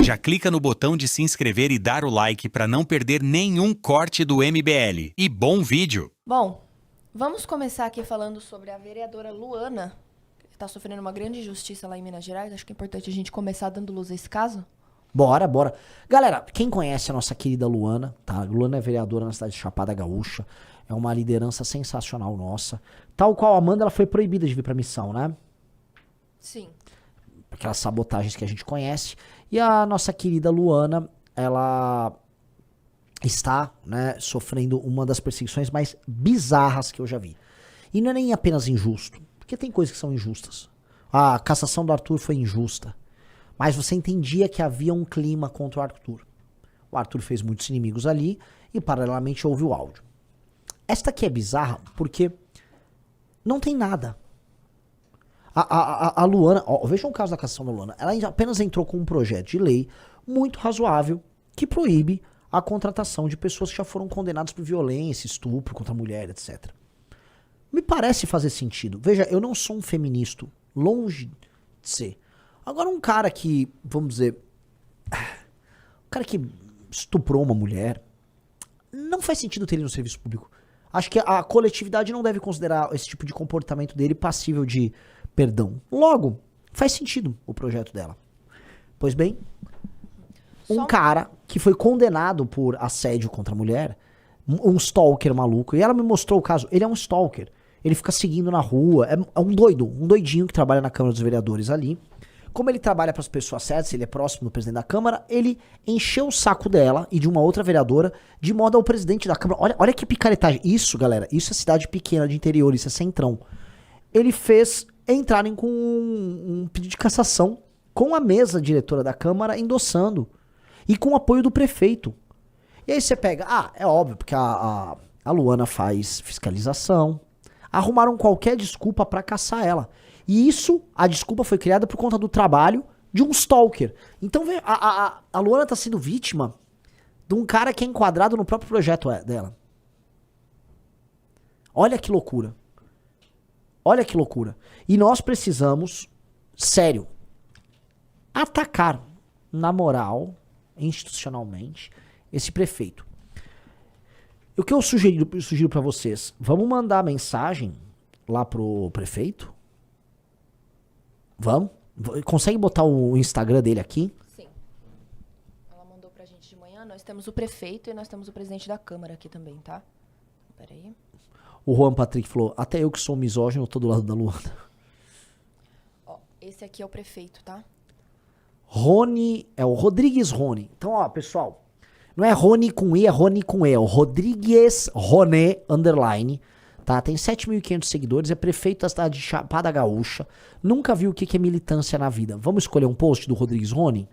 Já clica no botão de se inscrever e dar o like para não perder nenhum corte do MBL. E bom vídeo! Bom, vamos começar aqui falando sobre a vereadora Luana, que está sofrendo uma grande injustiça lá em Minas Gerais. Acho que é importante a gente começar dando luz a esse caso. Bora, bora. Galera, quem conhece a nossa querida Luana, tá? Luana é vereadora na cidade de Chapada Gaúcha. É uma liderança sensacional nossa. Tal qual a Amanda, ela foi proibida de vir pra missão, né? Sim. Aquelas sabotagens que a gente conhece. E a nossa querida Luana, ela está, né, sofrendo uma das perseguições mais bizarras que eu já vi. E não é nem apenas injusto, porque tem coisas que são injustas. A cassação do Arthur foi injusta. Mas você entendia que havia um clima contra o Arthur. O Arthur fez muitos inimigos ali e paralelamente houve o áudio. Esta aqui é bizarra porque não tem nada. A Luana, ó, vejam o caso da cassação da Luana. Ela apenas entrou com um projeto de lei muito razoável que proíbe a contratação de pessoas que já foram condenadas por violência, estupro contra a mulher, etc. Me parece fazer sentido. Veja, eu não sou um feminista, longe de ser. Agora um cara que, vamos dizer, um cara que estuprou uma mulher, não faz sentido ter ele no serviço público. Acho que a coletividade não deve considerar esse tipo de comportamento dele passível de perdão. Logo, faz sentido o projeto dela. Pois bem, um cara que foi condenado por assédio contra a mulher, um stalker maluco, e ela me mostrou o caso, ele é um stalker. Ele fica seguindo na rua, é um doido, um doidinho que trabalha na Câmara dos Vereadores ali. Como ele trabalha para as pessoas certas, ele é próximo do presidente da Câmara, ele encheu o saco dela e de uma outra vereadora, de modo ao presidente da Câmara. Olha que picaretagem. Isso, galera, isso é cidade pequena de interior, isso é centrão. Ele fez entrarem com um pedido de cassação com a mesa diretora da Câmara endossando. E com o apoio do prefeito. E aí você pega, é óbvio, porque a Luana faz fiscalização. Arrumaram qualquer desculpa para caçar ela. E isso, a desculpa foi criada por conta do trabalho de um stalker. Então a Luana tá sendo vítima de um cara que é enquadrado no próprio projeto dela. Olha que loucura. Olha que loucura. E nós precisamos, sério, atacar na moral, institucionalmente, esse prefeito. O que eu sugiro para vocês? Vamos mandar mensagem lá pro prefeito? Vamos? Consegue botar o Instagram dele aqui? Sim. Ela mandou pra gente de manhã. Nós temos o prefeito e nós temos o presidente da Câmara aqui também, tá? Peraí. O Juan Patrick falou, até eu que sou misógino, eu tô do lado da Luana. Ó, esse aqui é o prefeito, tá? Rony, é o Rodrigues Rony. Então, ó, pessoal, não é Rony com I, é Rony com E. É o Rodrigues Rony, underline. Tá, tem 7.500 seguidores, é prefeito da cidade de Chapada Gaúcha, nunca viu o que é militância na vida. Vamos escolher um post do Rodrigues Rony?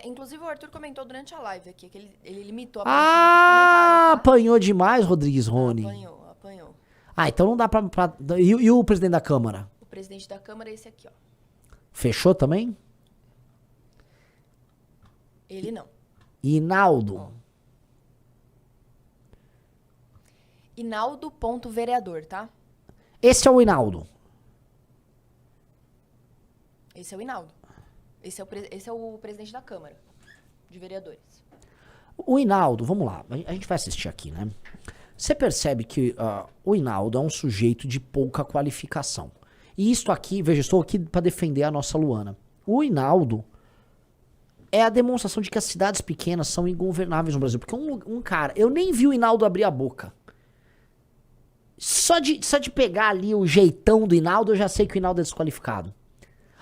Inclusive o Arthur comentou durante a live aqui, que ele limitou Ah, tá? apanhou demais, Rodrigues Rony. Apanhou. Então não dá pra... E o presidente da Câmara? O presidente da Câmara é esse aqui, ó. Fechou também? Ele não. Hinaldo. Hinaldo.vereador, tá? Esse é o Hinaldo. Esse é o Hinaldo. Esse é o presidente da Câmara de Vereadores. O Hinaldo, vamos lá, a gente vai assistir aqui, né? Você percebe que o Hinaldo é um sujeito de pouca qualificação. E isto aqui, veja, estou aqui para defender a nossa Luana. O Hinaldo é a demonstração de que as cidades pequenas são ingovernáveis no Brasil. Porque um cara, eu nem vi o Hinaldo abrir a boca. Só de pegar ali o jeitão do Hinaldo, eu já sei que o Hinaldo é desqualificado.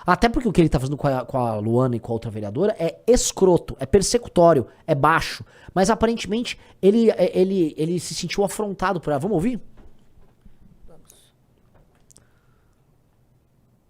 Até porque o que ele tá fazendo com a Luana e com a outra vereadora é escroto, é persecutório, é baixo. Mas aparentemente ele se sentiu afrontado por ela. Vamos ouvir? Vamos.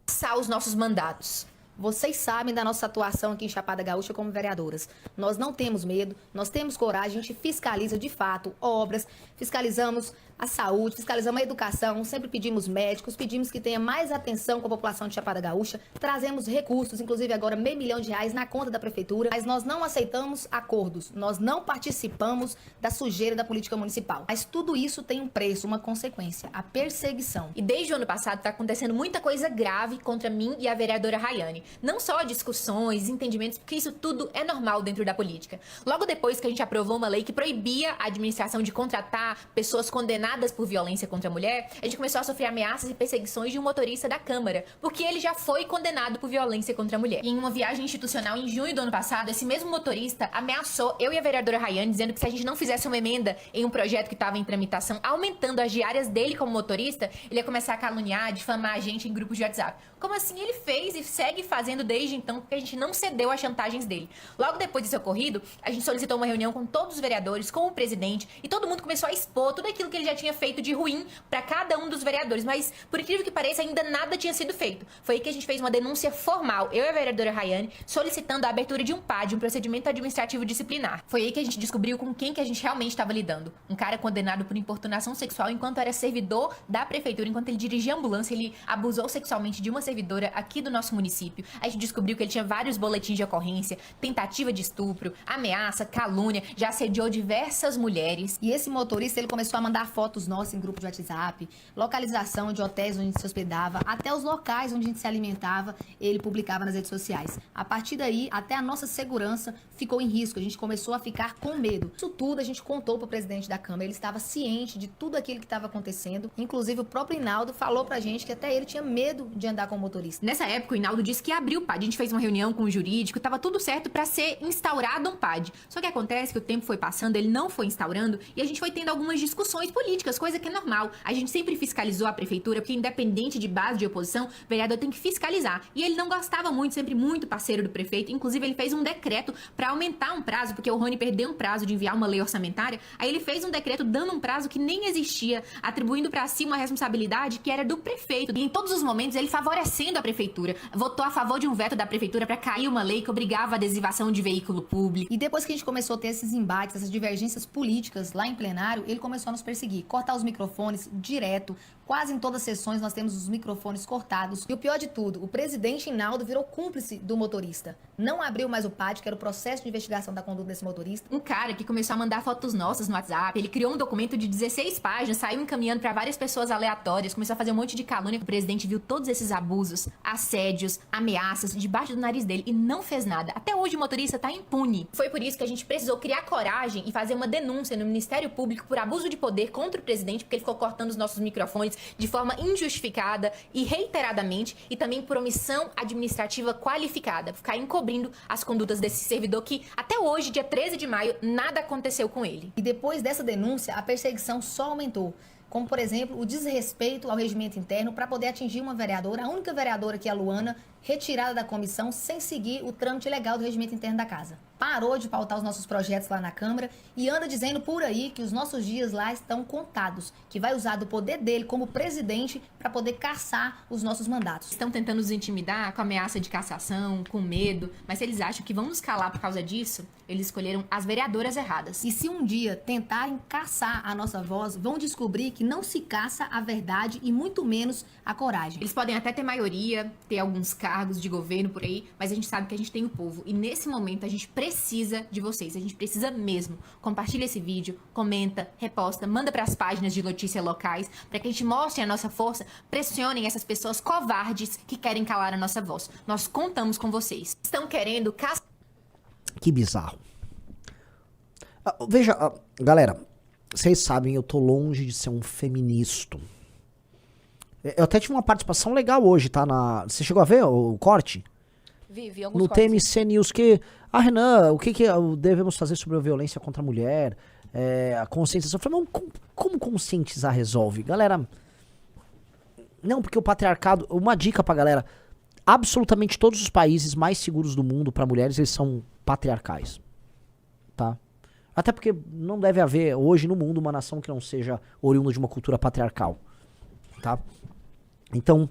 Passar os nossos mandatos. Vocês sabem da nossa atuação aqui em Chapada Gaúcha como vereadoras. Nós não temos medo, nós temos coragem, a gente fiscaliza de fato obras, fiscalizamos a saúde, fiscalizamos a educação, sempre pedimos médicos, pedimos que tenha mais atenção com a população de Chapada Gaúcha, trazemos recursos, inclusive agora R$500 mil na conta da prefeitura, mas nós não aceitamos acordos, nós não participamos da sujeira da política municipal. Mas tudo isso tem um preço, uma consequência, a perseguição. E desde o ano passado está acontecendo muita coisa grave contra mim e a vereadora Rayane. Não só discussões, entendimentos, porque isso tudo é normal dentro da política. Logo depois que a gente aprovou uma lei que proibia a administração de contratar pessoas condenadas por violência contra a mulher, a gente começou a sofrer ameaças e perseguições de um motorista da Câmara, porque ele já foi condenado por violência contra a mulher. E em uma viagem institucional em junho do ano passado, esse mesmo motorista ameaçou eu e a vereadora Rayane, dizendo que se a gente não fizesse uma emenda em um projeto que estava em tramitação, aumentando as diárias dele como motorista, ele ia começar a caluniar, difamar a gente em grupos de WhatsApp. Como assim ele fez e segue fazendo desde então, porque a gente não cedeu às chantagens dele. Logo depois desse ocorrido, a gente solicitou uma reunião com todos os vereadores, com o presidente, e todo mundo começou a expor tudo aquilo que ele já tinha feito de ruim para cada um dos vereadores. Mas, por incrível que pareça, ainda nada tinha sido feito. Foi aí que a gente fez uma denúncia formal, eu e a vereadora Rayane, solicitando a abertura de um PAD, um procedimento administrativo disciplinar. Foi aí que a gente descobriu com quem que a gente realmente estava lidando. Um cara condenado por importunação sexual enquanto era servidor da prefeitura, enquanto ele dirigia a ambulância, ele abusou sexualmente de uma servidora aqui do nosso município. A gente descobriu que ele tinha vários boletins de ocorrência, tentativa de estupro, ameaça, calúnia, já assediou diversas mulheres. E esse motorista, ele começou a mandar fotos nossas em grupo de WhatsApp, localização de hotéis onde a gente se hospedava, até os locais onde a gente se alimentava, ele publicava nas redes sociais. A partir daí, até a nossa segurança ficou em risco, a gente começou a ficar com medo. Isso tudo a gente contou pro presidente da Câmara, ele estava ciente de tudo aquilo que estava acontecendo, inclusive o próprio Hinaldo falou pra gente que até ele tinha medo de andar com o motorista. Nessa época, o Hinaldo disse que abriu o PAD. A gente fez uma reunião com o jurídico, tava tudo certo para ser instaurado um PAD. Só que acontece que o tempo foi passando, ele não foi instaurando, e a gente foi tendo algumas discussões políticas, coisa que é normal. A gente sempre fiscalizou a prefeitura, porque independente de base de oposição, o vereador tem que fiscalizar. E ele não gostava muito, sempre muito parceiro do prefeito. Inclusive, ele fez um decreto para aumentar um prazo, porque o Rony perdeu um prazo de enviar uma lei orçamentária. Aí ele fez um decreto dando um prazo que nem existia, atribuindo para si uma responsabilidade que era do prefeito. E em todos os momentos, ele favorecendo a prefeitura. Votou a favor de um veto da prefeitura para cair uma lei que obrigava a adesivação de veículo público. E depois que a gente começou a ter esses embates, essas divergências políticas lá em plenário, ele começou a nos perseguir, cortar os microfones direto. Quase em todas as sessões nós temos os microfones cortados. E o pior de tudo, o presidente Hinaldo virou cúmplice do motorista. Não abriu mais o PAD, que era o processo de investigação da conduta desse motorista. Um cara que começou a mandar fotos nossas no WhatsApp, ele criou um documento de 16 páginas, saiu encaminhando para várias pessoas aleatórias, começou a fazer um monte de calúnia. O presidente viu todos esses abusos, assédios, ameaças debaixo do nariz dele e não fez nada. Até hoje o motorista tá impune. Foi por isso que a gente precisou criar coragem e fazer uma denúncia no Ministério Público por abuso de poder contra o presidente, porque ele ficou cortando os nossos microfones de forma injustificada e reiteradamente, e também por omissão administrativa qualificada, ficar encobrindo as condutas desse servidor que até hoje, dia 13 de maio, nada aconteceu com ele. E depois dessa denúncia, a perseguição só aumentou. Como, por exemplo, o desrespeito ao regimento interno para poder atingir uma vereadora, a única vereadora que é a Luana, retirada da comissão sem seguir o trâmite legal do regimento interno da casa. Parou de pautar os nossos projetos lá na Câmara e anda dizendo por aí que os nossos dias lá estão contados, que vai usar do poder dele como presidente para poder caçar os nossos mandatos. Estão tentando nos intimidar com ameaça de cassação, com medo, mas se eles acham que vão nos calar por causa disso, eles escolheram as vereadoras erradas. E se um dia tentarem caçar a nossa voz, vão descobrir que não se caça a verdade e muito menos a coragem. Eles podem até ter maioria, ter alguns cargos de governo por aí, mas a gente sabe que a gente tem o povo. E nesse momento a gente precisa de vocês, a gente precisa mesmo. Compartilha esse vídeo, comenta, reposta, manda para as páginas de notícias locais, para que a gente mostre a nossa força, pressionem essas pessoas covardes que querem calar a nossa voz. Nós contamos com vocês. Estão querendo caçar... Que bizarro. Veja, galera, vocês sabem, eu tô longe de ser um feminista. Eu até tive uma participação legal hoje, tá? Você chegou a ver o corte? Vi alguns no cortes. TMC News que... Renan, o que devemos fazer sobre a violência contra a mulher? A conscientização. Eu falei, mas como conscientizar resolve? Galera, não, porque o patriarcado... Uma dica pra galera. Absolutamente todos os países mais seguros do mundo pra mulheres, eles são patriarcais. Tá? Até porque não deve haver hoje no mundo uma nação que não seja oriunda de uma cultura patriarcal. Tá? Então,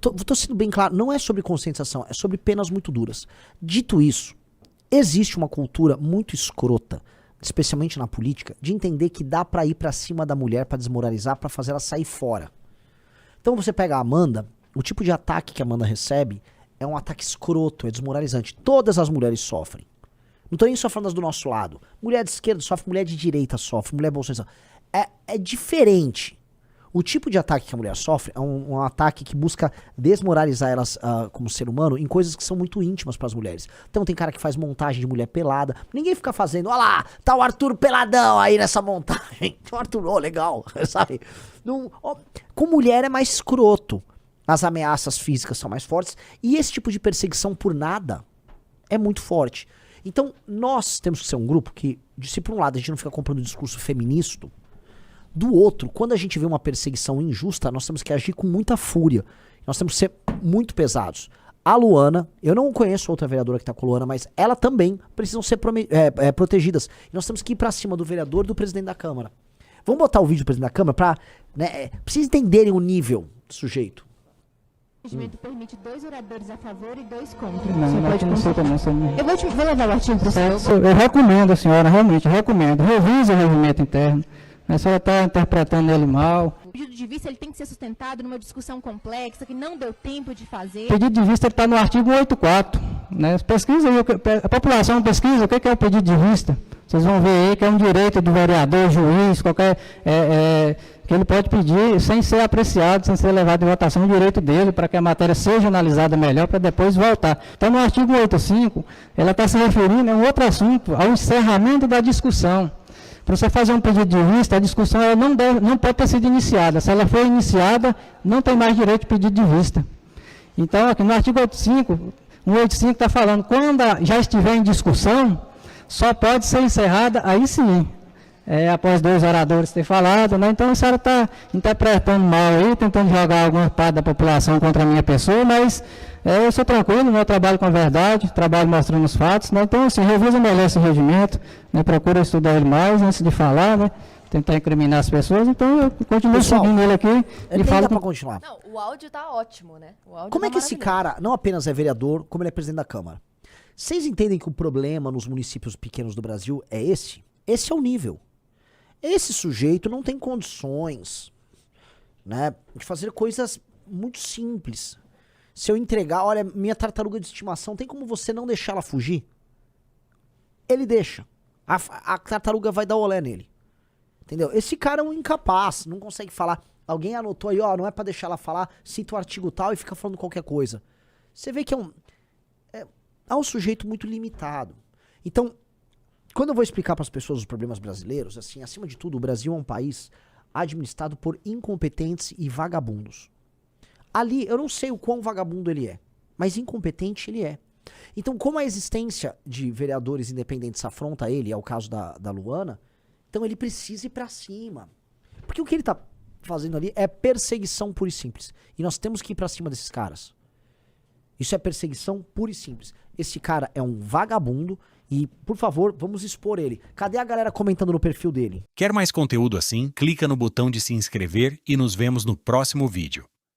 tô sendo bem claro, não é sobre conscientização, é sobre penas muito duras. Dito isso, existe uma cultura muito escrota, especialmente na política, de entender que dá pra ir pra cima da mulher, pra desmoralizar, pra fazer ela sair fora. Então você pega a Amanda, o tipo de ataque que a Amanda recebe é um ataque escroto, é desmoralizante. Todas as mulheres sofrem. Não tô nem só falando das do nosso lado. Mulher de esquerda sofre, mulher de direita sofre, mulher bolsonarista. É diferente. O tipo de ataque que a mulher sofre é um ataque que busca desmoralizar elas como ser humano em coisas que são muito íntimas para as mulheres. Então tem cara que faz montagem de mulher pelada. Ninguém fica fazendo, olha lá, tá o Arthur peladão aí nessa montagem. O Arthur, legal, sabe? Com mulher é mais escroto. As ameaças físicas são mais fortes. E esse tipo de perseguição por nada é muito forte. Então nós temos que ser um grupo que, se por um lado a gente não fica comprando um discurso feminista, do outro, quando a gente vê uma perseguição injusta, nós temos que agir com muita fúria. Nós temos que ser muito pesados. A Luana, eu não conheço outra vereadora que tá com a Luana, mas ela também precisam ser protegidas. E nós temos que ir pra cima do vereador e do presidente da Câmara. Vamos botar o vídeo do presidente da Câmara pra vocês entenderem o nível do sujeito. O regimento permite 2 oradores a favor e 2 contra. Não, aqui não sei também. Eu vou levar o artigo para o senhor. Eu recomendo, senhora, realmente recomendo. Revise o regimento interno. A senhora está interpretando ele mal. O pedido de vista ele tem que ser sustentado numa discussão complexa que não deu tempo de fazer. O pedido de vista está no artigo 184. Né? Pesquisa aí, a população pesquisa o que é o pedido de vista. Vocês vão ver aí que é um direito do vereador, juiz, qualquer... que ele pode pedir sem ser apreciado, sem ser levado em votação, o direito dele para que a matéria seja analisada melhor para depois voltar. Então, no artigo 185, ela está se referindo a um outro assunto, ao encerramento da discussão. Para você fazer um pedido de vista, a discussão ela não pode ter sido iniciada. Se ela for iniciada, não tem mais direito de pedido de vista. Então, aqui no artigo 185 está falando, quando já estiver em discussão, só pode ser encerrada, aí sim, após 2 oradores ter falado, né? Então a senhora está interpretando mal aí, tentando jogar alguma parte da população contra a minha pessoa, mas eu sou tranquilo, eu trabalho com a verdade, trabalho mostrando os fatos, né? Então, assim, revisa melhor esse regimento, né? Procura estudar ele mais antes de falar, né? Tentar incriminar as pessoas, então eu continuo seguindo ele aqui e falo pra continuar. Não, o áudio tá ótimo, né? O áudio Como tá é que esse cara não apenas é vereador, como ele é presidente da Câmara? Vocês entendem que o problema nos municípios pequenos do Brasil é esse? Esse é o nível. Esse sujeito não tem condições, né, de fazer coisas muito simples. Se eu entregar, olha, minha tartaruga de estimação, tem como você não deixar ela fugir? Ele deixa. A tartaruga vai dar olé nele. Entendeu? Esse cara é um incapaz, não consegue falar. Alguém anotou aí, não é pra deixar ela falar, cita o artigo tal e fica falando qualquer coisa. Você vê que é um sujeito muito limitado. Então, quando eu vou explicar para as pessoas os problemas brasileiros, assim, acima de tudo, o Brasil é um país administrado por incompetentes e vagabundos. Ali, eu não sei o quão vagabundo ele é, mas incompetente ele é. Então, como a existência de vereadores independentes afronta ele, é o caso da Luana, então ele precisa ir para cima. Porque o que ele tá fazendo ali é perseguição pura e simples. E nós temos que ir para cima desses caras. Isso é perseguição pura e simples. Esse cara é um vagabundo e, por favor, vamos expor ele. Cadê a galera comentando no perfil dele? Quer mais conteúdo assim? Clica no botão de se inscrever e nos vemos no próximo vídeo.